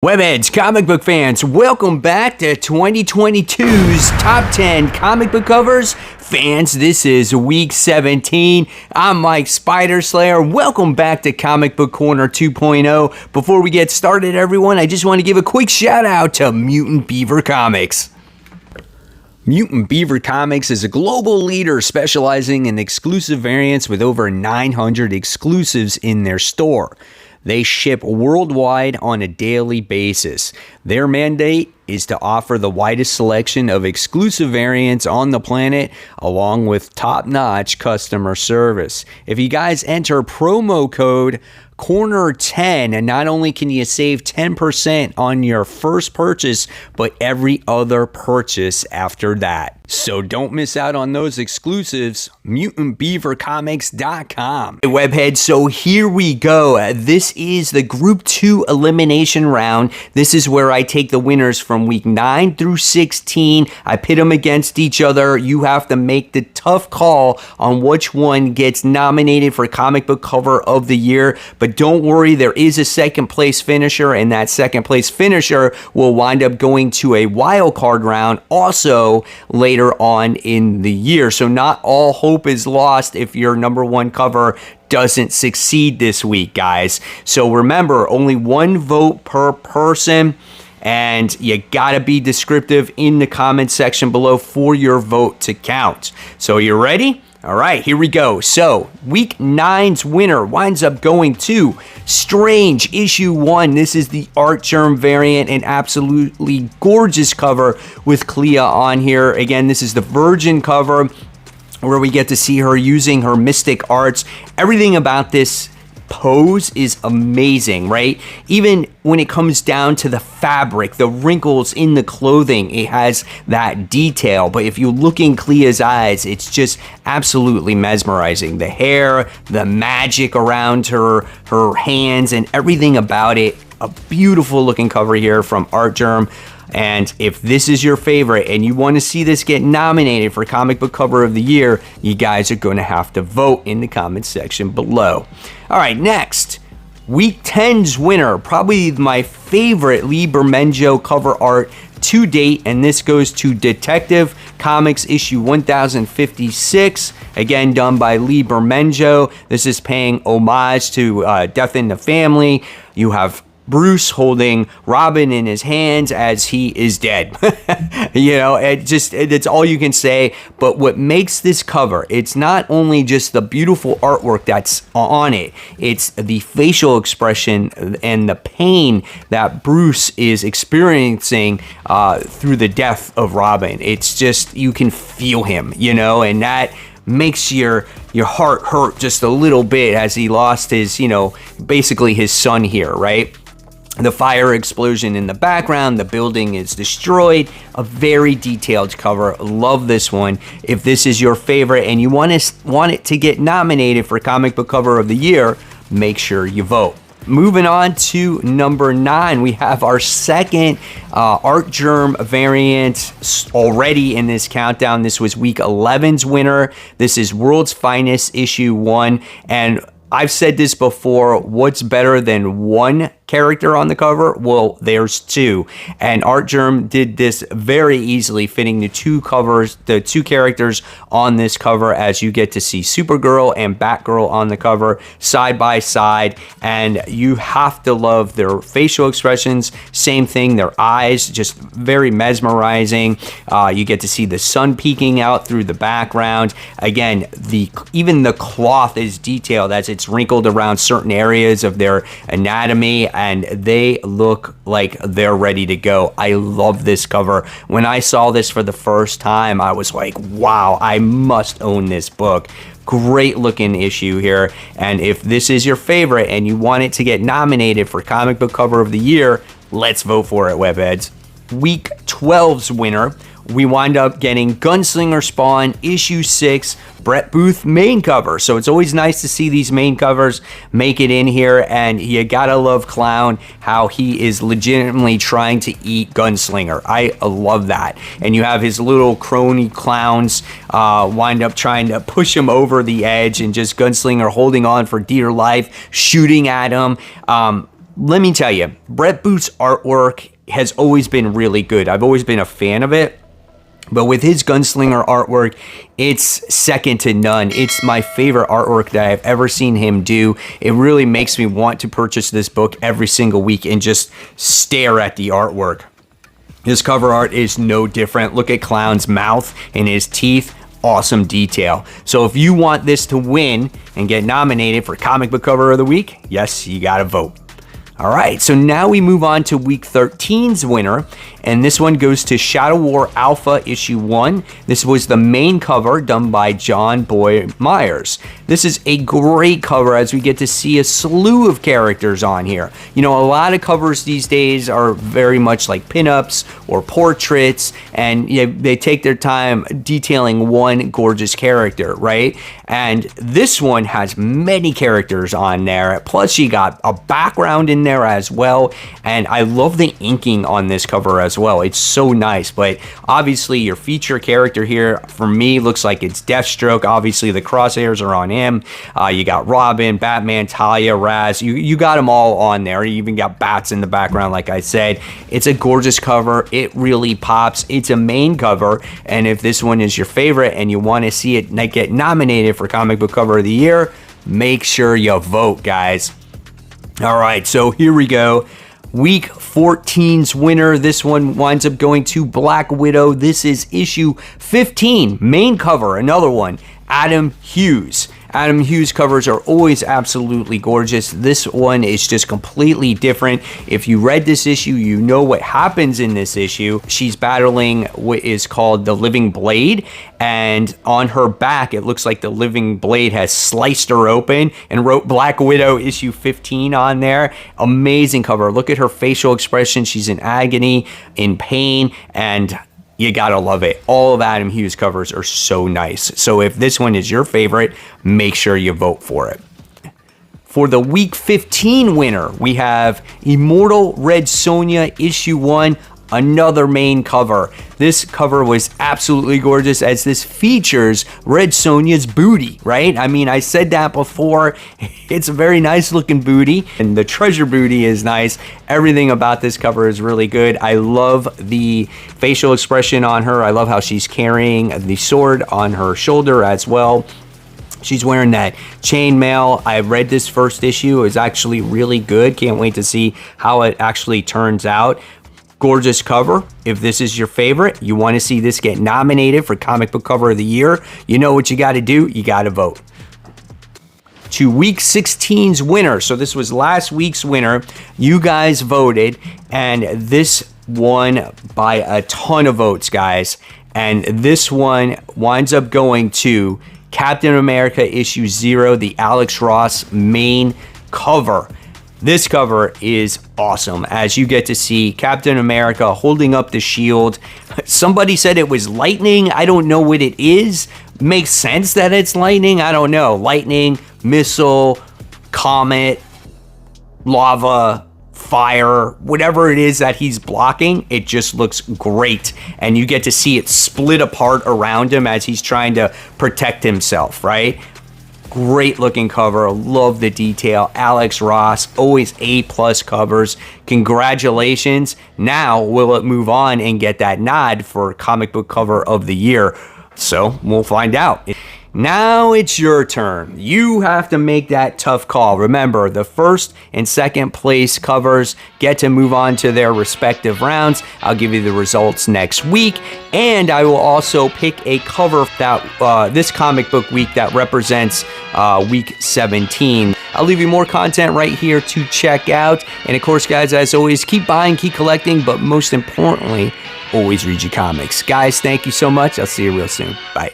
Webheads, comic book fans, welcome back to 2022's Top 10 Comic Book Covers. Fans, this is week 17. I'm Mike Spider Slayer. Welcome back to Comic Book Corner 2.0. Before we get started, everyone, I just want to give a quick shout out to Mutant Beaver Comics. Mutant Beaver Comics is a global leader specializing in exclusive variants with over 900 exclusives in their store. They ship worldwide on a daily basis. Their mandate is to offer the widest selection of exclusive variants on the planet, along with top-notch customer service. If you guys enter promo code Corner10, and not only can you save 10% on your first purchase, but every other purchase after that. So don't miss out on those exclusives. MutantBeaverComics.com. Hey, Webhead, so here we go. This is the Group 2 elimination round. This is where I take the winners from week 9 through 16. I pit them against each other. You have to make the tough call on which one gets nominated for Comic Book Cover of the Year. But don't worry, there is a second place finisher, and that second place finisher will wind up going to a wild card round also later on in the year. So not all hope is lost if your number one cover doesn't succeed this week, guys. So remember, only one vote per person, and you gotta be descriptive in the comment section below for your vote to count. So you ready? All right, here we go. So, week 9's winner winds up going to Strange Issue 1. This is the Art Germ variant, an absolutely gorgeous cover with Clea on here. Again, this is the Virgin cover where we get to see her using her mystic arts. Everything about this pose is amazing, right? Even when it comes down to the fabric, the wrinkles in the clothing, it has that detail. But if you look in Clea's eyes, it's just absolutely mesmerizing. The hair, the magic around her hands, and everything about it. A beautiful looking cover here from Art Germ. And if this is your favorite and you want to see this get nominated for Comic Book Cover of the Year, you guys are going to have to vote in the comments section below. All right, next, Week 10's winner, probably my favorite Lee Bermejo cover art to date, and this goes to Detective Comics issue 1056, again done by Lee Bermejo. This is paying homage to Death in the Family. You have Bruce holding Robin in his hands as he is dead. You know, it's all you can say. But what makes this cover, it's not only just the beautiful artwork that's on it, it's the facial expression and the pain that Bruce is experiencing through the death of Robin. It's just, you can feel him, you know, and that makes your heart hurt just a little bit as he lost his, you know, basically his son here, right? The fire explosion in the background, the building is destroyed. A very detailed cover. Love this one. If this is your favorite and you want it to get nominated for Comic Book Cover of the Year, make sure you vote. Moving on to number 9, we have our second Art Germ variant already in this countdown. This was week 11's winner. This is World's Finest issue 1, and I've said this before, what's better than one character on the cover? Well, there's two. And Art Germ did this very easily, fitting the two characters on this cover, as you get to see Supergirl and Batgirl on the cover side by side. And you have to love their facial expressions. Same thing, their eyes, just very mesmerizing. You get to see the sun peeking out through the background. Again, even the cloth is detailed as it's wrinkled around certain areas of their anatomy, and they look like they're ready to go. I love this cover. When I saw this for the first time, I was like, wow, I must own this book. Great looking issue here. And if this is your favorite and you want it to get nominated for Comic Book Cover of the Year, let's vote for it, Webheads. Week 12's winner, we wind up getting Gunslinger Spawn issue 6 Brett Booth main cover. So it's always nice to see these main covers make it in here, and you gotta love Clown, how he is legitimately trying to eat Gunslinger. I love that. And you have his little crony clowns wind up trying to push him over the edge, and just Gunslinger holding on for dear life, shooting at him. Let me tell you, Brett Booth's artwork has always been really good. I've always been a fan of it. But with his Gunslinger artwork, it's second to none. It's my favorite artwork that I've ever seen him do. It really makes me want to purchase this book every single week and just stare at the artwork. His cover art is no different. Look at Clown's mouth and his teeth. Awesome detail. So if you want this to win and get nominated for Comic Book Cover of the Week, yes, you gotta vote. All right, so now we move on to Week 13's winner, and this one goes to Shadow War Alpha Issue 1. This was the main cover done by John Boy Myers. This is a great cover as we get to see a slew of characters on here. You know, a lot of covers these days are very much like pinups or portraits, and you know, they take their time detailing one gorgeous character, right? And this one has many characters on there, plus you got a background in there as well, and I love the inking on this cover as well. It's so nice. But obviously your feature character here for me looks like it's Deathstroke. Obviously the crosshairs are on him. You got Robin, Batman, Talia, Raz. You got them all on there. You even got bats in the background, like I said. It's a gorgeous cover. It really pops. It's a main cover, and if this one is your favorite and you want to see it get nominated for Comic Book Cover of the Year, make sure you vote, guys. All right, so here we go. Week 14's winner. This one winds up going to Black Widow. This is issue 15, main cover, another one, Adam Hughes. Adam Hughes covers are always absolutely gorgeous. This one is just completely different. If you read this issue, you know what happens in this issue. She's battling what is called the Living Blade, and on her back, it looks like the Living Blade has sliced her open and wrote Black Widow issue 15 on there. Amazing cover. Look at her facial expression. She's in agony, in pain, and you gotta love it. All of Adam Hughes covers are so nice. So if this one is your favorite, make sure you vote for it. For the Week 15 winner, we have Immortal Red Sonja issue 1, another main cover. This cover was absolutely gorgeous as this features Red Sonja's booty, right? I mean, I said that before. It's a very nice looking booty, and the treasure booty is nice. Everything about this cover is really good. I love the facial expression on her. I love how she's carrying the sword on her shoulder as well. She's wearing that chainmail. I read this first issue. It was actually really good. Can't wait to see how it actually turns out. Gorgeous cover. If this is your favorite, you want to see this get nominated for Comic Book Cover of the Year, you know what you got to do. You got to vote. To Week 16's winner. So this was last week's winner. You guys voted, and this won by a ton of votes, guys. And this one winds up going to Captain America issue 0, the Alex Ross main cover. This cover is awesome as you get to see Captain America holding up the shield. Somebody said it was lightning. I don't know what it is. Makes sense that it's lightning. I don't know. Lightning, missile, comet, lava, fire, whatever it is that he's blocking, it just looks great. And you get to see it split apart around him as he's trying to protect himself, right? Great looking cover. Love the detail. Alex Ross, always A+ covers. Congratulations. Now will it move on and get that nod for Comic Book Cover of the Year? So we'll find out. Now it's your turn. You have to make that tough call. Remember, the first and second place covers get to move on to their respective rounds. I'll give you the results next week, and I will also pick a cover that this comic book week that represents week 17. I'll leave you more content right here to check out. And of course, guys, as always, keep buying, keep collecting, but most importantly, always read your comics. Guys, thank you so much. I'll see you real soon. Bye.